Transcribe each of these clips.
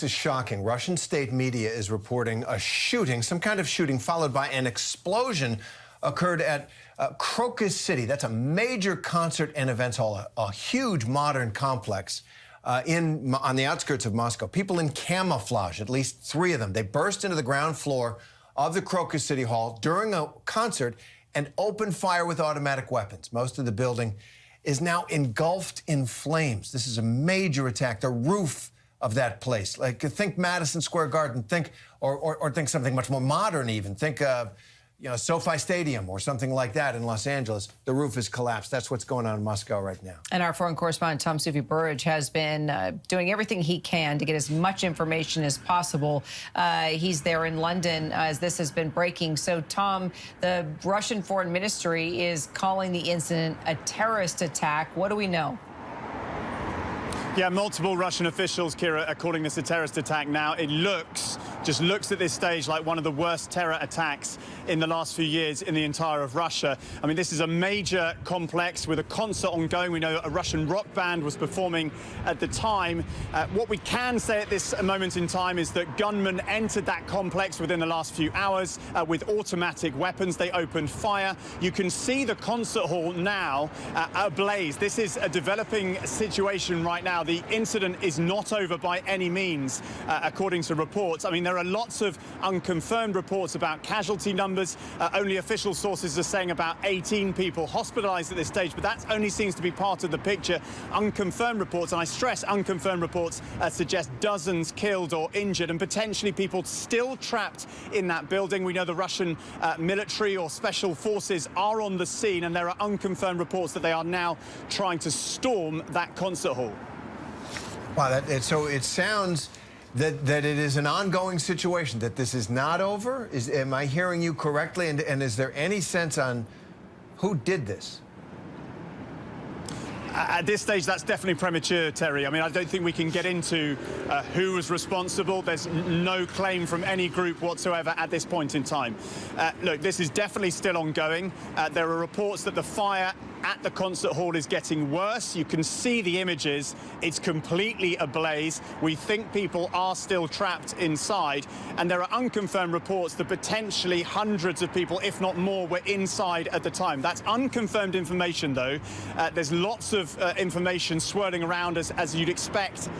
This is shocking. Russian state media is reporting a shooting, some kind of shooting, followed by an explosion occurred at Crocus City. That's a major concert and events hall, a huge modern complex on the outskirts of Moscow. People in camouflage, at least 3 of them, they burst into the ground floor of the Crocus City Hall during a concert and opened fire with automatic weapons. Most of the building is now engulfed in flames. This is a major attack. The roof of that place, like think Madison Square Garden, think or think something much more modern even. Think SoFi Stadium or something like that in Los Angeles. The roof has collapsed. That's what's going on in Moscow right now. And our foreign correspondent, Tom Burridge, has been doing everything he can to get as much information as possible. He's there in London as this has been breaking. So, Tom, the Russian Foreign Ministry is calling the incident a terrorist attack. What do we know? Yeah, multiple Russian officials, Kira, are calling this a terrorist attack now. It just looks at this stage like one of the worst terror attacks in the last few years in the entire of Russia. I mean, this is a major complex with a concert ongoing. We know a Russian rock band was performing at the time. What we can say at this moment in time is that gunmen entered that complex within the last few hours with automatic weapons. They opened fire. You can see the concert hall now ablaze. This is a developing situation right now. The incident is not over by any means, according to reports. I mean, there are lots of unconfirmed reports about casualty numbers. Only official sources are saying about 18 people hospitalized at this stage, but that only seems to be part of the picture. Unconfirmed reports, and I stress unconfirmed reports, suggest dozens killed or injured and potentially people still trapped in that building. We know the Russian military or special forces are on the scene, and there are unconfirmed reports that they are now trying to storm that concert hall. Wow, so it sounds that it is an ongoing situation, that this is not over? Am I hearing you correctly? And is there any sense on who did this? At this stage, that's definitely premature, Terry. I mean, I don't think we can get into who was responsible. There's no claim from any group whatsoever at this point in time. Look, this is definitely still ongoing. There are reports that the fire at the concert hall is getting worse. You can see the images. It's completely ablaze. We think people are still trapped inside. And there are unconfirmed reports that potentially hundreds of people, if not more, were inside at the time. That's unconfirmed information, though. There's lots of information swirling around as you'd expect.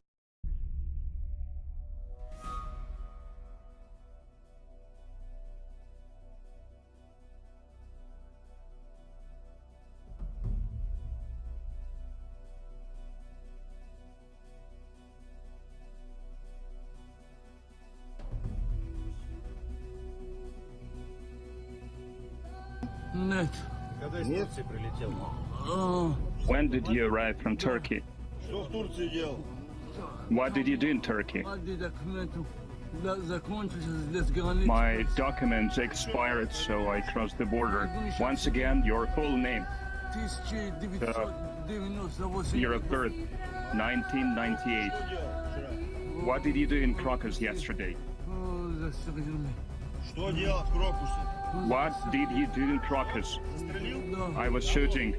When did you arrive from Turkey? What did you do in Turkey? My documents expired, so I crossed the border. Once again, your full name. Year of birth, 1998. What did you do in Crocus yesterday? What did you do in Crocus? I was shooting.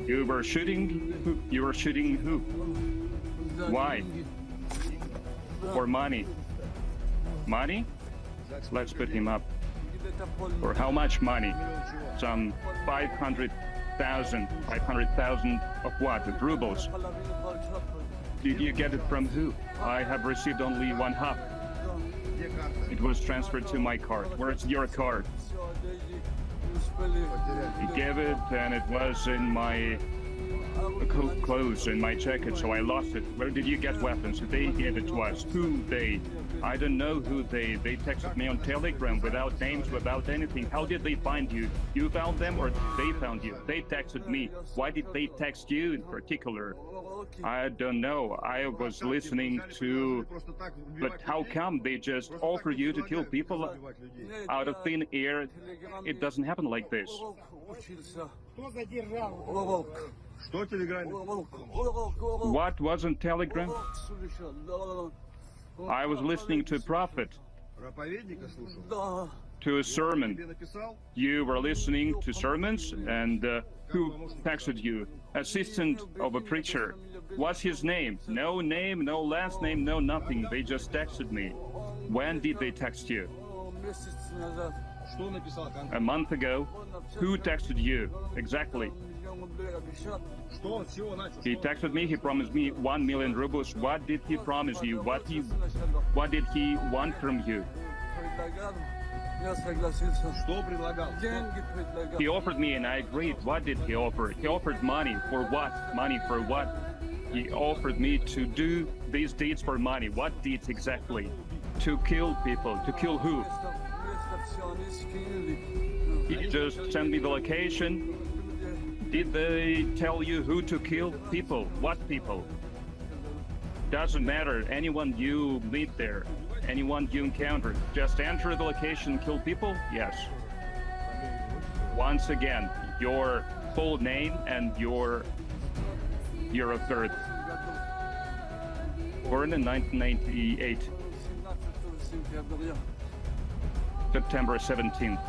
You were shooting? You were shooting who? Why? For money. Money? Let's put him up. For how much money? Some 500,000. 500,000 of what? Of rubles. Did you get it from who? I have received only 1/2. It was transferred to my card. Where's your card? He gave it, and it was in my clothes, in my jacket, so I lost it. Where did you get weapons? They gave it to us. Who they? I don't know who they. They texted me on Telegram without names, without anything. How did they find you? You found them or they found you? They texted me. Why did they text you in particular? I don't know. I was listening to... But how come they just offer you to kill people out of thin air? It doesn't happen like this. What was on Telegram? I was listening to a prophet, to a sermon. You were listening to sermons, and who texted you? assistant of a preacher. What's his name? No name, no last name, no nothing. They just texted me. When did they text you? A month ago. Who texted you? Exactly. He texted me, he promised me 1 million rubles. What did he promise you? What did he want from you? He offered me and I agreed. What did he offer? He offered money. For what? Money for what? He offered me to do these deeds for money. What deeds exactly? To kill people. To kill who? He just sent me the location. Did they tell you who to kill? People. What people? Doesn't matter. Anyone you meet there. Anyone you encounter. Just enter the location and kill people? Yes. Once again, your full name and your year of birth. Born in 1998. September 17th.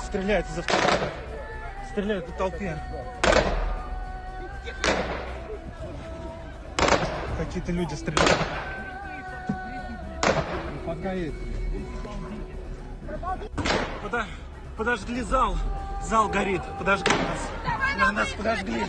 Стреляют из автомата. Стреляют по толпе. Какие-то люди стреляют. Подожгли зал. Зал горит. Подожгли нас. Нас подожгли.